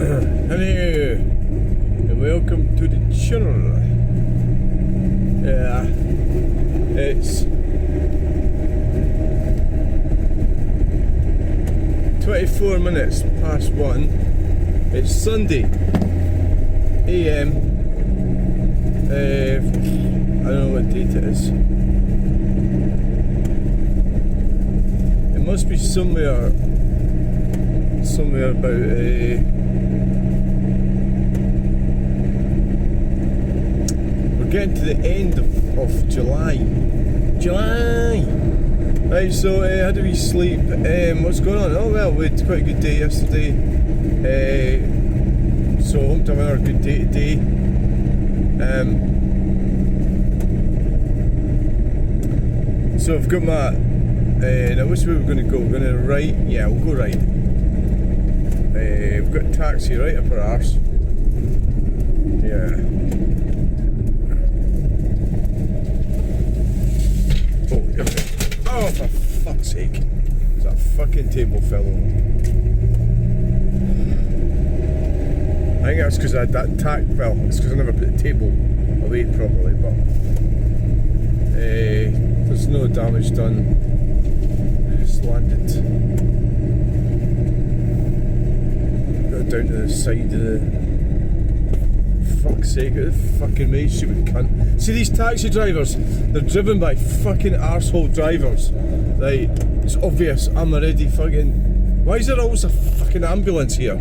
Hello and welcome to the channel. It's 24 minutes past 1. It's Sunday AM. I don't know what date it is. It must be somewhere about we're getting to the end of July. Right, so how do we sleep? What's going on? Oh well, we had quite a good day yesterday. So hope to have another good day today. So I've got my now which way we're going to go? We're going to right? Yeah, we'll go right. We've got a taxi right up our arse. Yeah. Oh, for fuck's sake. Is that fucking table fell over? I think that's because I had that it's because I never put the table away properly, but there's no damage done. It's landed. Got down to the side of the... Fuck's sake, the fucking mate, stupid cunt. See these taxi drivers, they're driven by fucking arsehole drivers. Right, it's obvious, I'm already fucking... Why is there always a fucking ambulance here?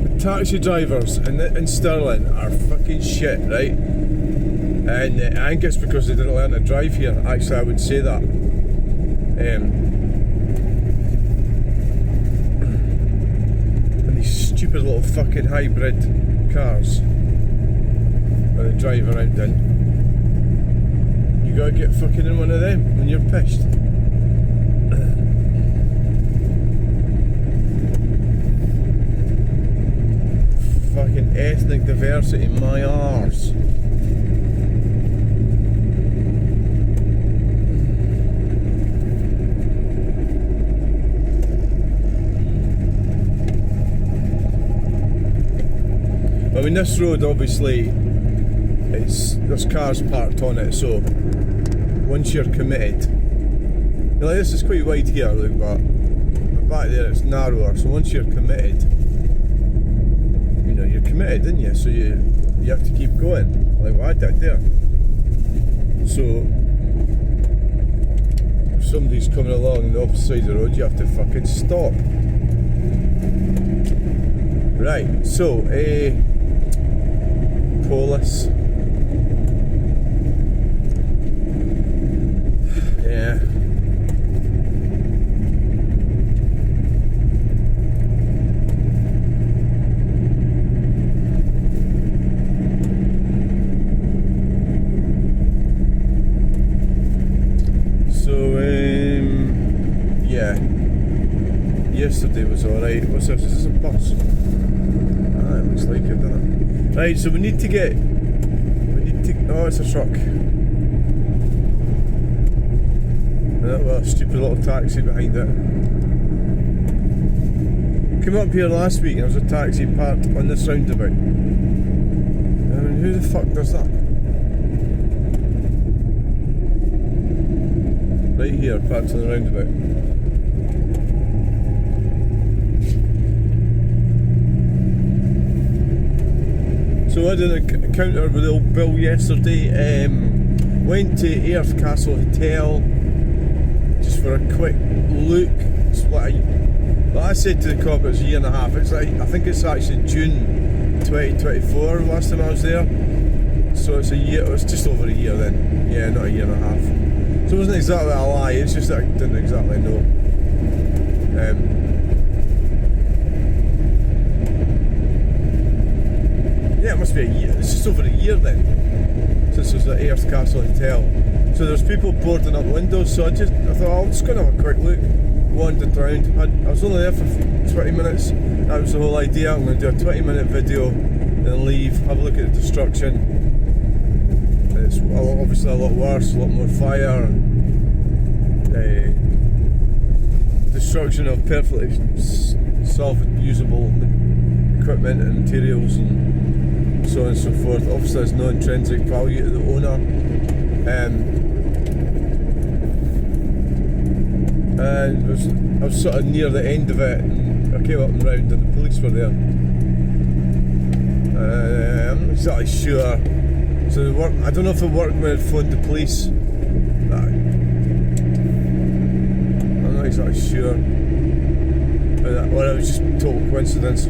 The taxi drivers in Stirling are fucking shit, right? And I think it's because they didn't learn to drive here. Actually, I would say that. Stupid little fucking hybrid cars that they drive around in. You gotta get fucking in one of them when you're pissed. Fucking ethnic diversity, my arse. I mean, this road obviously, there's cars parked on it, so once you're committed, like this is quite wide here, look, but back there it's narrower, so once you're committed, you know, you're committed, didn't you? So you have to keep going, like what I did there. So if somebody's coming along on the opposite side of the road, you have to fucking stop. Right, so Polis. Yeah. So yeah. Yesterday was alright. What's this? Is this a bus? Ah, it looks like it, doesn't it? Right, so we need to oh, it's a truck. Well, a stupid little taxi behind it. Came up here last week and there was a taxi parked on this roundabout. I mean, who the fuck does that? Right here, parked on the roundabout. So I did an encounter with old Bill yesterday. Went to Ayers Castle Hotel just for a quick look. It's like I said to the cop, it was a year and a half. It's like, I think it's actually June 2024 last time I was there. So it's a year. It's just over a year then. Yeah, not a year and a half. So it wasn't exactly a lie. It's just that I didn't exactly know. Yeah, it must be a year. It's just over a year then since it was at Ayers Castle Hotel. So there's people boarding up windows. So I thought, I'm just going to have a quick look. Wandered around. I was only there for 20 minutes. That was the whole idea. I'm going to do a 20-minute video, then leave, have a look at the destruction. It's obviously a lot worse, a lot more fire. destruction of perfectly self-usable equipment and materials and so on and so forth. Obviously there's no intrinsic value to the owner. And I was sort of near the end of it, and I came up and round and the police were there. I'm not exactly sure. So I don't know if the workman had phoned the police. I'm not exactly sure. Or it was just total coincidence.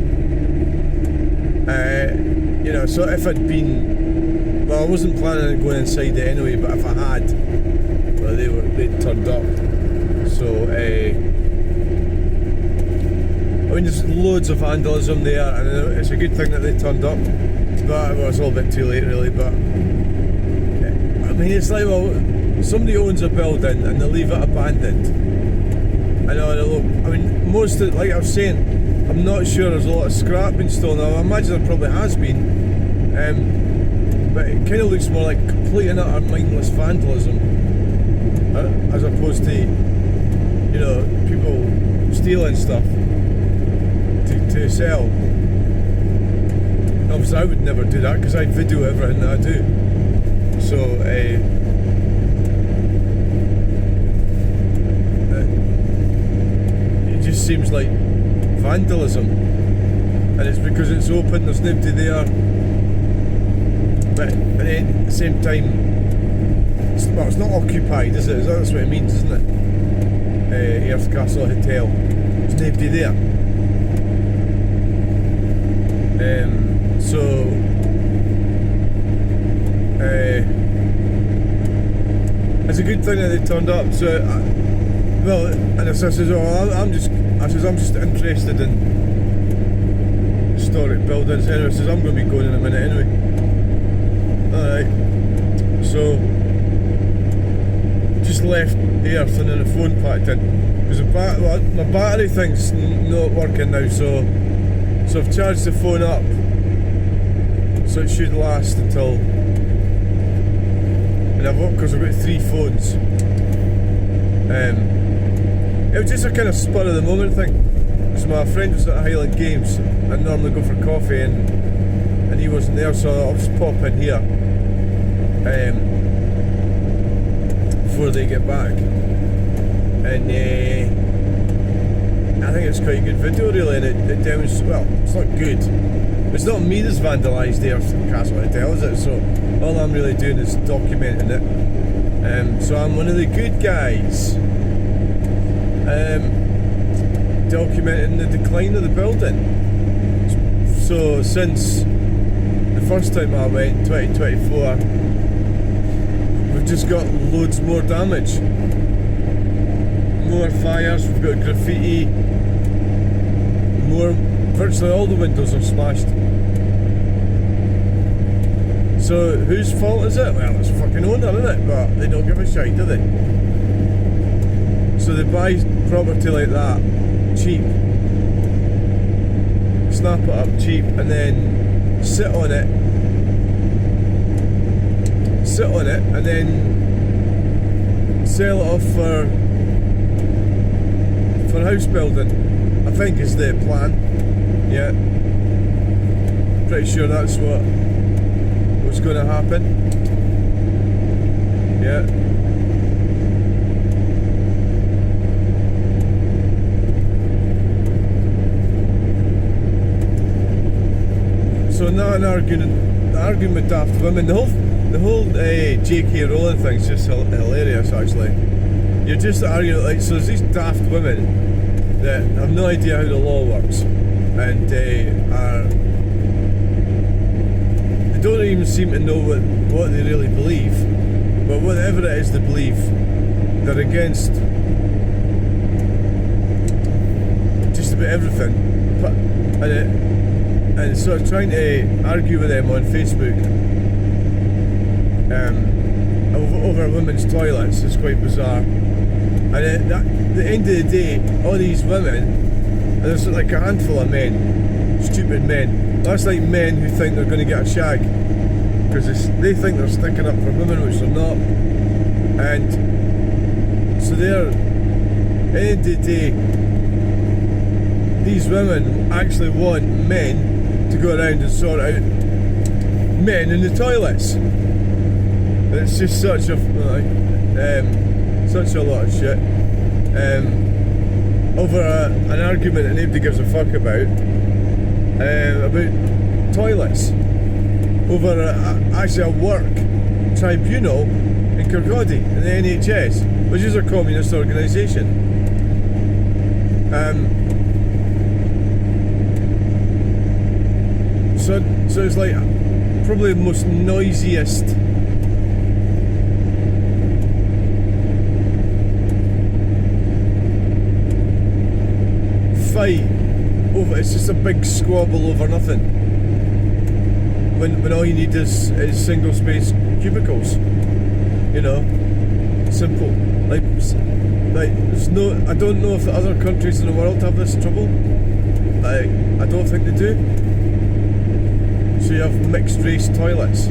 You know, so if I'd been, well, I wasn't planning on going inside it anyway, but if I had, well, they'd turned up. So, I mean, there's loads of vandalism there, and it's a good thing that they turned up. But well, it's all a bit too late, really. But I mean, it's like, well, somebody owns a building and they leave it abandoned. I know. I mean, most of, like I was saying, I'm not sure there's a lot of scrap being stolen. I imagine there probably has been, but it kind of looks more like complete and utter mindless vandalism, as opposed to, you know, people stealing stuff to sell. Obviously I would never do that because I video everything that I do. So it just seems like vandalism, and it's because it's open, there's nobody there. But then at the same time, it's not occupied, is it? That's what it means, isn't it? Earth Castle Hotel, there's nobody there. So it's a good thing that they turned up. So well, and I says, oh, I'm just interested in historic buildings. Anyway, I says I'm going to be going in a minute anyway. Alright, so just left Earth and then the phone packed in because my battery thing's not working now. So I've charged the phone up, so it should last until. And because I've got 3 phones. It was just a kind of spur of the moment thing. Because my friend was at Highland Games, I normally go for coffee, and he wasn't there, so I'll just pop in here before they get back. And I think it's quite a good video, really, and it demonstrates. Well, it's not good. It's not me that's vandalised the Earth Castle Hotel, is it? So all I'm really doing is documenting it. So I'm one of the good guys. Documenting the decline of the building. So since the first time I went, 2024, we've just got loads more damage. More fires, we've got graffiti, virtually all the windows are smashed. So whose fault is it? Well, it's the fucking owner, isn't it? But they don't give a shite, do they? So they buy property like that cheap, snap it up cheap, and then sit on it, and then sell it off for house building, I think is the plan. Yeah, pretty sure that's what's going to happen. Yeah. So not an arguing with daft women. The whole J.K. Rowling thing's just hilarious, actually. You're just arguing, like, so there's these daft women that have no idea how the law works, and they don't even seem to know what they really believe. But whatever it is they believe, they're against just about everything. And so I'm trying to argue with them on Facebook over women's toilets. It's quite bizarre. And at the end of the day, all these women, and there's like a handful of men, stupid men. That's like men who think they're going to get a shag because they think they're sticking up for women, which they're not. And so they're the end of the day, these women actually want men to go around and sort out men in the toilets. It's just such a lot of shit over an argument that nobody gives a fuck about toilets, over actually a work tribunal in Kirkcaldy in the NHS, which is a communist organisation. So it's like probably the most noisiest fight over. It's just a big squabble over nothing. When all you need is single space cubicles, you know, simple. Like there's no. I don't know if the other countries in the world have this trouble. I don't think they do. So you have mixed race toilets.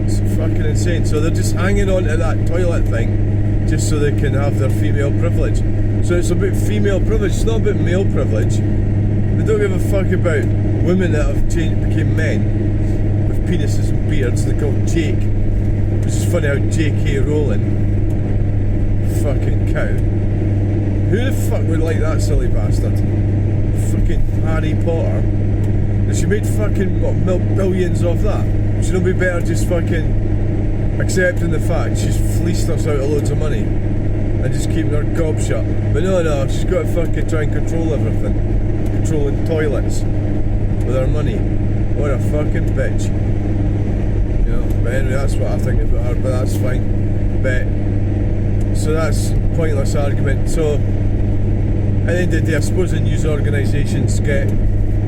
It's fucking insane. So they're just hanging on to that toilet thing just so they can have their female privilege. So it's about female privilege, it's not about male privilege. They don't give a fuck about women that have became men with penises and beards. They call Jake, which is funny how J.K. Rowling, fucking cow. Who the fuck would like that silly bastard? Fucking Harry Potter. And she made fucking billions off that. Should it be better just fucking accepting the fact she's fleeced us out of loads of money and just keeping her gob shut? But no, she's got to fucking try and control everything. Controlling toilets with her money. What a fucking bitch. You know, but anyway, that's what I think about her, but that's fine. But so that's a pointless argument. So at the end of the day, I suppose the news organisations get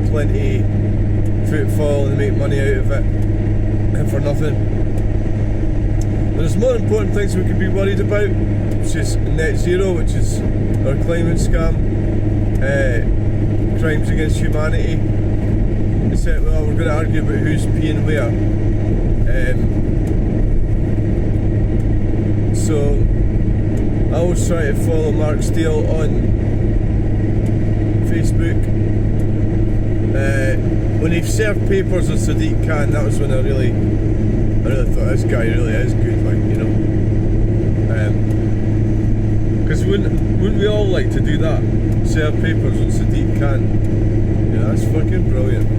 plenty footfall and make money out of it for nothing. There's more important things we could be worried about, which is net zero, which is our climate scam, crimes against humanity. Except, well, we're going to argue about who's peeing where. So I always try to follow Mark Steele on Facebook. When he served papers on Sadiq Khan, that was when I really thought this guy really is good, like, you know. Because wouldn't we all like to do that? Serve papers on Sadiq Khan? Yeah, that's fucking brilliant.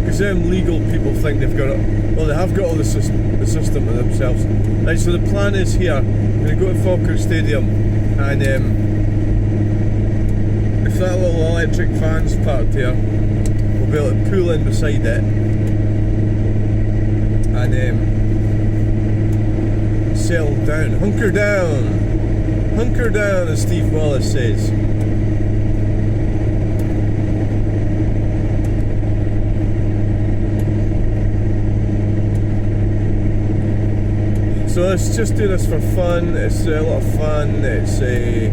Because them legal people think they've got it. Well, they have got all the system to themselves. Right, so the plan is here. We're going to go to Falkirk Stadium, and if that little electric van's parked here, we'll be able to pull in beside it and settle down. Hunker down, as Steve Wallace says. So let's just do this for fun. It's a lot of fun. It's to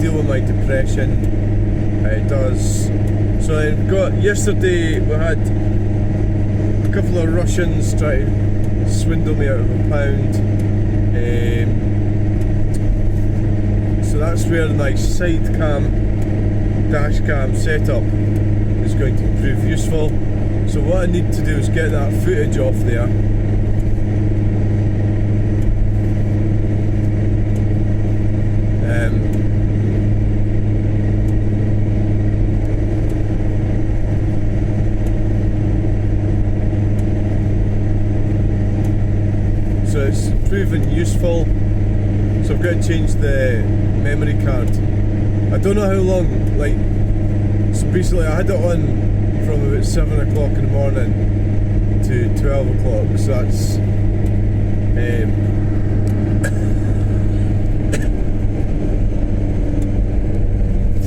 deal with my depression. It does. So yesterday we had a couple of Russians try to swindle me out of £1. So that's where my side cam, dash cam setup is going to prove useful. So what I need to do is get that footage off there. So it's proven useful. So I've got to change the memory card. I don't know how long, like, so basically I had it on from about 7 o'clock in the morning to 12 o'clock, so that's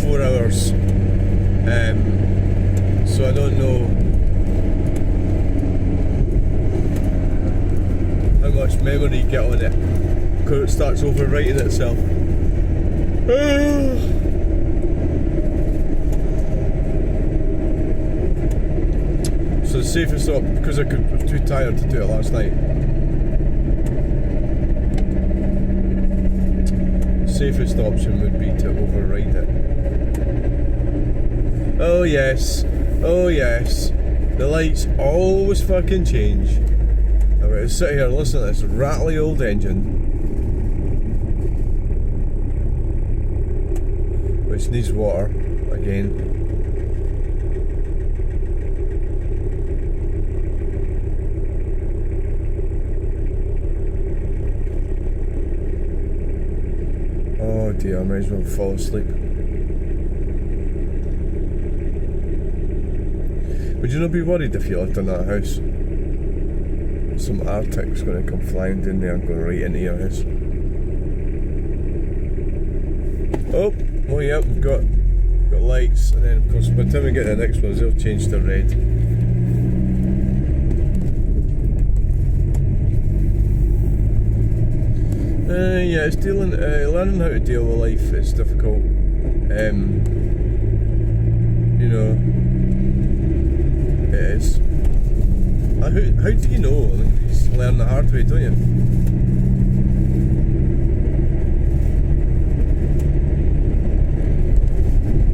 4 hours. So I don't know how much memory you get on it because it starts overwriting itself. So the safest option, because I was too tired to do it last night. Safest option would be to override it. Oh yes, oh yes. The lights always fucking change. I'm going to sit here and listen to this rattly old engine, which needs water again. Oh dear, I might as well fall asleep. Would you not be worried if you lived in that house? Some Arctic's going to come flying down there and go right into your house. Oh yeah, we've got lights, and then of course by the time we get to the next ones, they'll change to red. Yeah, it's learning how to deal with life is difficult. You know, it is. How do you know? I mean, you just learn the hard way, don't you?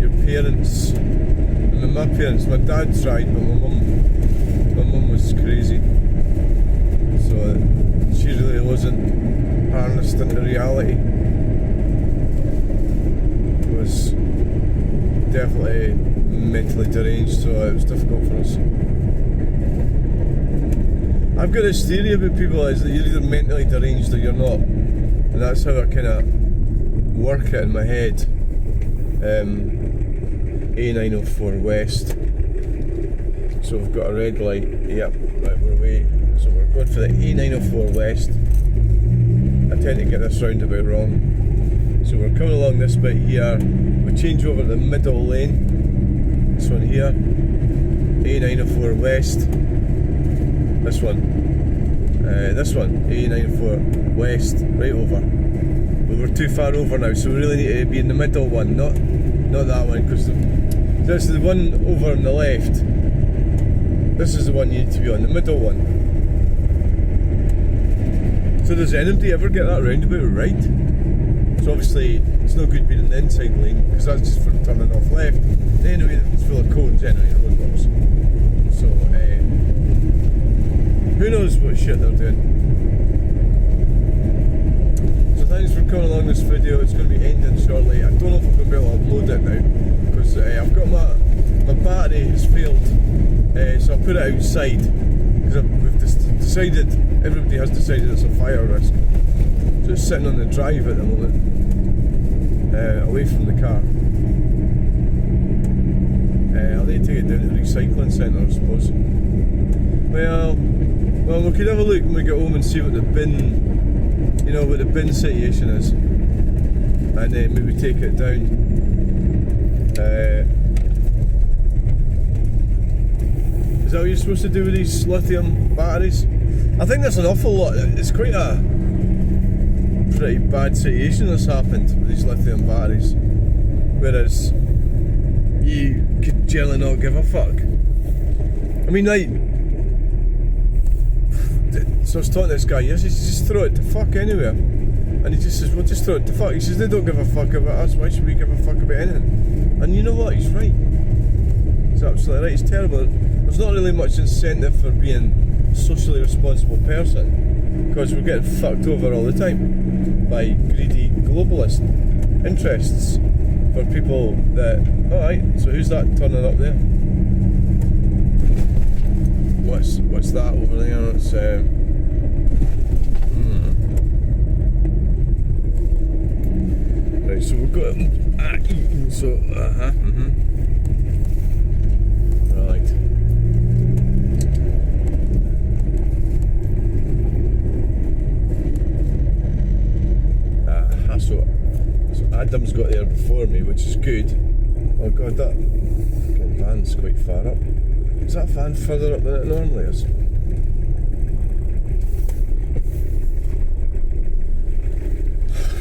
Your parents, I mean, my parents, my dad tried, but my mum was crazy. So she really wasn't harnessed into reality. It was definitely mentally deranged, so it was difficult for us. I've got this theory about people is that you're either mentally deranged or you're not, and that's how I kind of work it in my head. A904 West, so we've got a red light. Yep, right, we're away. So we're going for the A904 West. I tend to get this roundabout wrong. So we're coming along this bit here. We change over to the middle lane. This one here. A904 West. This one. A904 West. Right over. But we're too far over now, so we really need to be in the middle one, not that one, because this is the one over on the left. This is the one you need to be on, the middle one. So does anybody ever get that roundabout right? So obviously it's no good being in the inside lane, because that's just for turning off left. Anyway, it's full of cones anyway, roadworks. So who knows what shit they're doing. So thanks for coming along this video. It's going to be ending shortly. I don't know if I'm going to be able to upload it now, because I've got my battery has failed. So I put it outside, because we've decided, everybody has decided it's a fire risk. So it's sitting on the drive at the moment, away from the car. I'll need to take it down to the recycling centre, I suppose. Well, we could have a look when we get home and see what the bin, what the bin situation is, and then maybe take it down. Is that what you're supposed to do with these lithium batteries? I think there's an awful lot. It's quite a pretty bad situation that's happened with these lithium batteries, whereas you could generally not give a fuck. I mean, like, so I was talking to this guy yesterday, he says, just throw it to fuck anywhere. And he just says, well, just throw it to fuck. He says, they don't give a fuck about us, why should we give a fuck about anything? And you know what, he's right. He's absolutely right, it's terrible. There's not really much incentive for being a socially responsible person, because we're getting fucked over all the time by greedy globalist interests for people that, alright, so who's that turning up there? What's that over there? It's right, so we've got right. So Adam's got there before me, which is good. Oh god, that fucking van's quite far up. Is that van further up than it normally is?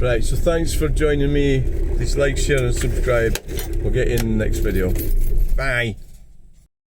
Right, so thanks for joining me. Please like, share and subscribe. We'll get you in the next video. Bye!